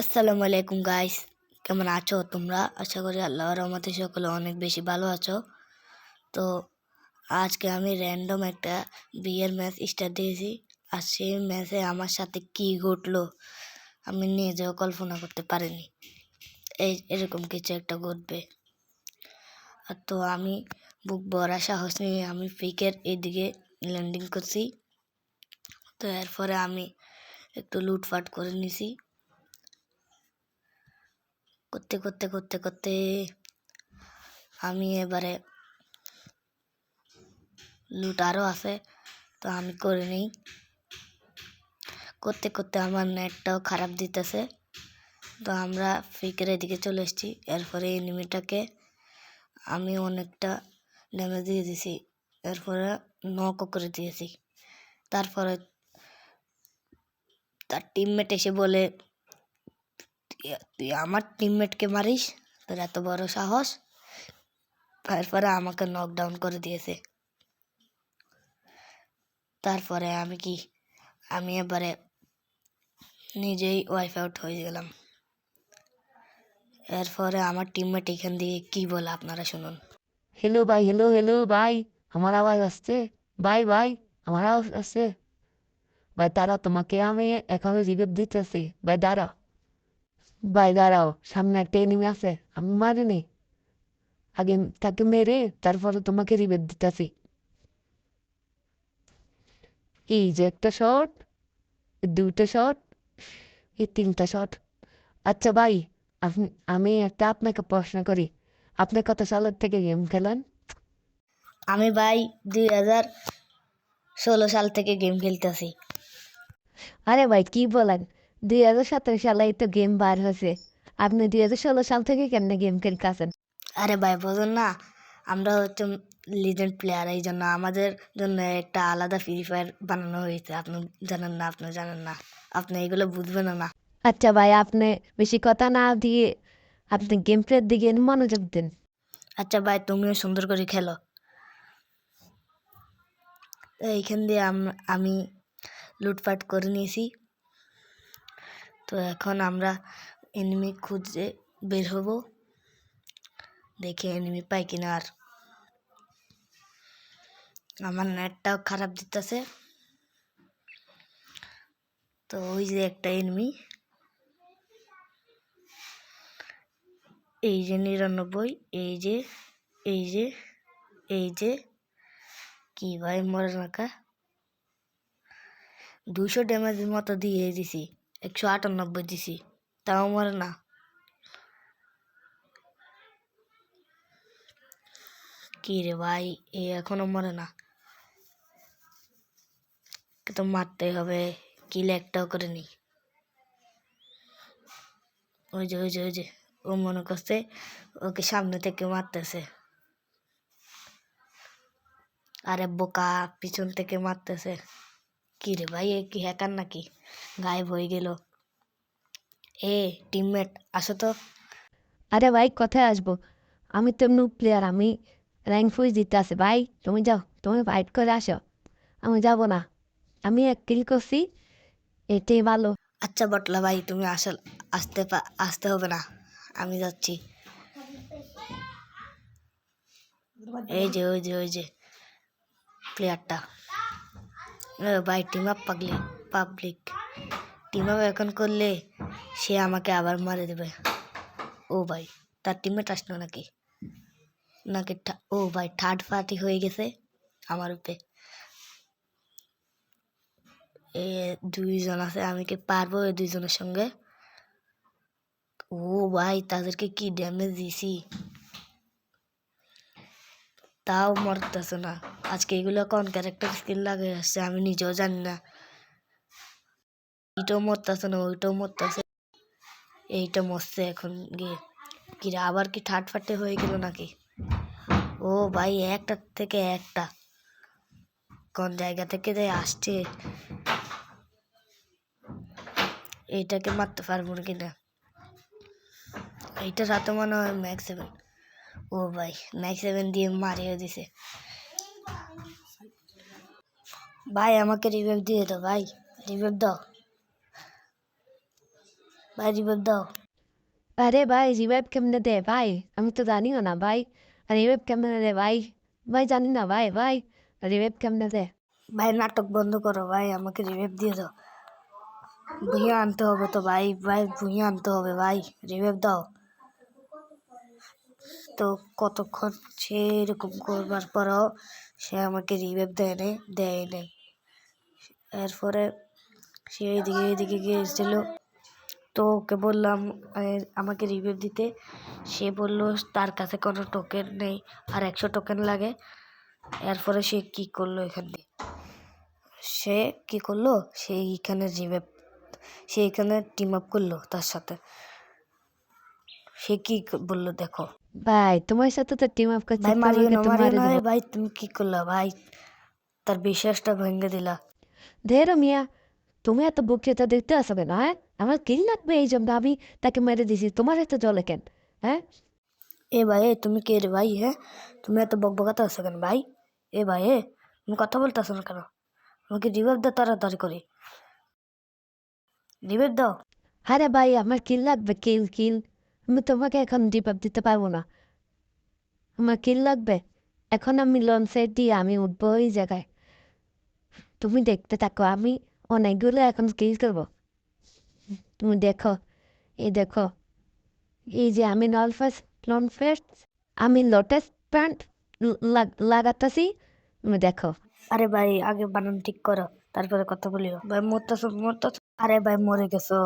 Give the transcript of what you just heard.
আসসালামু আলাইকুম গাইস, কেমন আছো তোমরা? আশা করি আল্লাহর রহমতে সকলে অনেক বেশি ভালো আছো। তো আজকে আমি র্যান্ডম একটা বিয়ের ম্যাচ স্টার্ট দিয়েছি, আর সেই ম্যাচে আমার সাথে কি ঘটলো আমি নিজেও কল্পনা করতে পারিনি এরকম কিছু একটা ঘটবে। আর তো আমি বুক ভরা সাহস নিয়ে আমি পিকের এদিকে ল্যান্ডিং করছি। তো এরপরে আমি একটু লুটপাট করে নিছি। করতে করতে করতে করতে আমি এবারে লুট আরও আছে, তো আমি করে নিই। করতে করতে আমার নেটটাও খারাপ দিতেছে, তো আমরা ফিকের এদিকে চলে এসেছি। এরপরে এনিমিটাকে আমি অনেকটা ড্যামেজ দিয়ে দিছি, এরপরে নকও করে দিয়েছি। তারপরে তার টিমমেট এসে বলে, তুই আমার টিমমেটকে মারিস, তোর এত বড় সাহস! এরপরে আমাকে নকডাউন করে দিয়েছে। তারপরে আমি এবারে নিজেই ওয়াইফ আউট হয়ে গেলাম। এরপরে আমার টিমমেট এখান দিয়ে কি বলে আপনারা শুনুন। हेलो भाई, हेलो हेलो भाई। আমার আওয়াজ আসছে? ভাই ভাই, আমার আওয়াজ আসছে? ভাই দাঁড়াও, তোমাকে আমি এখনো রিভাইভ দিতেছি। ভাই দাঁড়াও, ভাই দাঁড়াও, সামনে একটা এনিমি আছে, আমি মারিনি। আগে তাকে মেরে তারপরে তোমাকে রিভাইভ দিতেছি। এই যে একটা শট, দুটো শট, এই তিনটা শট। আচ্ছা ভাই, আপনি, আমি একটা আপনাকে প্রশ্ন করি, আপনি কত সালের থেকে গেম খেলেন? আমি ভাই 2016 সাল থেকে গেম খেলতেছি। আরে ভাই কি বলেন, 2017 সালেই তো গেম বার হয়েছে, আপনি 2016 সাল থেকে কেমনে গেম খেলতেছেন? আরে ভাই বলুন না, আমরা হচ্ছে লিজেন্ড প্লেয়ার, এই জন্য আমাদের জন্য একটা আলাদা ফ্রি ফায়ার বানানো হয়েছে। আপনি জানেন না, আপনি এগুলো বুঝবেন না। আচ্ছা ভাই, আপনি বেশি কথা না দিয়ে আপনি গেম প্লের দিকে মনোযোগ দিন। আচ্ছা ভাই, তুমিও সুন্দর করে খেলো। তো এইখান দিয়ে আমি লুটপাট করে নিয়েছি। তো এখন আমরা এনিমি খুঁজে বের হব, দেখে এনিমি পাই কিনা। আর আমার নেটটাও খারাপ দিতেছে। তো ওই যে একটা এনিমি, এই যে 99, এই যে এই যে এই যে কি ভাই মরে নাকা, 200 ড্যামেজের মতো দিয়ে দিছি, 198 দিছি, তাও মরে না। কি রে ভাই, এ এখনো মরে না, তো মারতেই হবে, কিল একটাও করে নি। ওই যে ও মনে করছে ওকে সামনে থেকে মারতেছে, আরে বোকা, পিছন থেকে মারতেছে। কি রে ভাই, এ কি হ্যাকার নাকি? গায়েব হয়ে গেল। এ টিমমেট আসো তো। আরে ভাই কোথায় আসবো, আমি তো নুব প্লেয়ার, আমি র্যাঙ্ক ফুজ দিতে আছে। ভাই তুমি যাও, তুমি ফাইট করে আসো, আমি যাব না। আমি এক কিল করছি, এটাই ভালো। আচ্ছা বটলা ভাই, তুমি আসতে হবে না, আমি যাচ্ছি। ওই যে প্লেয়ারটা, ভাই team up public team up এখন করলে সে আমাকে আবার মারে দেবে। ও ভাই, তার টিমমেট আসলো নাকি নাকি ও ভাই থার্ড পার্টি হয়ে গেছে আমার উপরে। এ দুইজন আছে, আমি কি পারবো এই দুইজনের সঙ্গে? ও ভাই, তাদেরকে কি ড্যামেজ দিছি, তাও মরতেছে না। আজকে এগুলো কোন ক্যারেক্টার স্কিল লাগে আসছে আমি নিজেও জানি না। এইটাও মরতেছে না, ওইটাও মরতেছে, এইটা মরছে এখন গিয়ে। কিরা আবার কি ঠাট ফাটে হয়ে গেল নাকি? ও ভাই, একটা থেকে একটা কোন জায়গা থেকে যে আসছে, এইটাকে মারতে পারবো না কিনা। এইটার হাতে মনে হয় ম্যাক্স 7। ও ভাই, ম্যাক্স 7 দিয়ে মারিয়ে দিছে। ভাই আমাকে রিভাইভ দিয়ে দাও, ভাই রিভাইভ দাও ভাই রিভাইভ দাও। আরে ভাই রিভাইভ কেমনে দে ভাই? আমি তো জানিও না ভাই। রিভাইভ কেমনে দে ভাই? ভাই জানি না ভাই ভাই। রিভাইভ কেমনে দে? ভাই নাটক বন্ধ করো ভাই, আমাকে রিভাইভ দিয়ে দাও। ভুঁইয়া আনতে হবে তো ভাই, ভাই ভুঁইয়া আনতে হবে ভাই, রিভাইভ দাও। তো কতক্ষণ সে এরকম করবার পরও সে আমাকে রিভাইভ দেয় নাই। এরপরে সে এদিকে এদিকে গিয়েছিল, তো ওকে বললাম আমাকে রিভিউ দিতে। সে বলল তার কাছে কোনো টোকেন নেই, আর 100 টোকেন লাগে। এরপরে সে কি করলো এখানে, সে কি করলো, সে এখানে টিম আপ করলো তার সাথে। সে কি বললো দেখো। ভাই তোমার সাথে তো টিম আপ করছে, ভাই মারিও তোমাকে না, তো মারিও মারে না দেবো। রে ভাই, তুমি কি করলা ভাই, তার বিশ্বাসটা ভেঙে দিলা। ধেরো মিয়া, তুমি এত বক্তৃতা দেখতে আসো কেন? হ্যাঁ, আমার কিল লাগবে এই জন্য আমি তাকে মেরে দিছি, তোমার এত জলে কেন? হ্যাঁ, এ ভাই তুমি কে রে ভাই? হ্যাঁ, তুমি এত বকবকাতে আছো কেন ভাই? এ ভাই তুমি কথা বলতেছো না কেন? আমাকে রিভাইভ দাও তাড়াতাড়ি করে, রিভাইভ দাও। আরে ভাই আমার কিল লাগবে, কিল কিল। আমি তোমাকে এখন রিভাইভ দিতে পারবো না, আমার কিল লাগবে। এখন আমি লঞ্চে দিয়ে আমি উঠবো ওই জায়গায়, তুমি দেখতে থাকো, আমি অনেকগুলো এখন কিল করবো। তুমি দেখো, এই দেখো, এই যে আমি লনফেস আমি লোটাস প্যান্ট লাগাতাছি, তুমি দেখো। আরে ভাই আগে বানান ঠিক করো, তারপরে কথা বলিও। ভাই মরতেছো, আরে ভাই মরে গেছো।